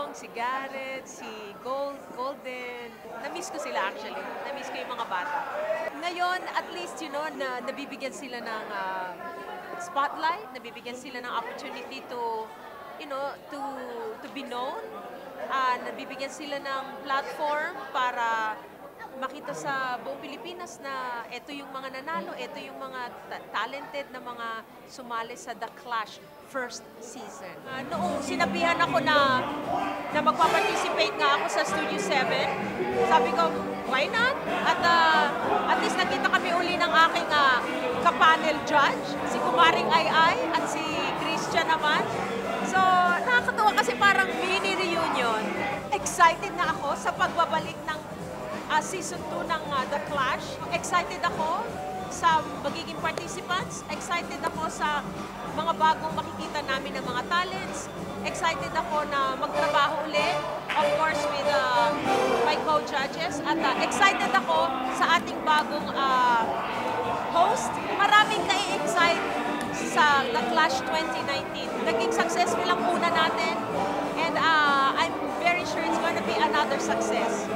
Chong, si Garrett, si Golden. Na-miss ko sila actually. Na-miss ko yung mga bata. Ngayon, at least, na nabibigyan sila ng spotlight, nabibigyan sila ng opportunity to, to be known. Nabibigyan sila ng platform para makita sa buong Pilipinas na ito yung mga nanalo, ito yung mga talented na mga sumali sa The Clash first season. Noong sinabihan ako na magpa-participate nga ako sa Studio 7, sabi ko, why not? At least nakita kami uli ng aking kapanel judge, si Kumaring Ai at si Christian naman. So, nakakatuwa kasi parang mini reunion. Excited na ako sa pagbabalik ng Season 2 ng The Clash. Excited ako sa magiging participants. Excited ako sa mga bagong makikita namin ng mga talents. Excited ako na magtrabaho ulit, of course, with my co-judges. At excited ako sa ating bagong host. Maraming nai-excite sa The Clash 2019. Naging successful ang una natin. And I'm very sure it's going to be another success.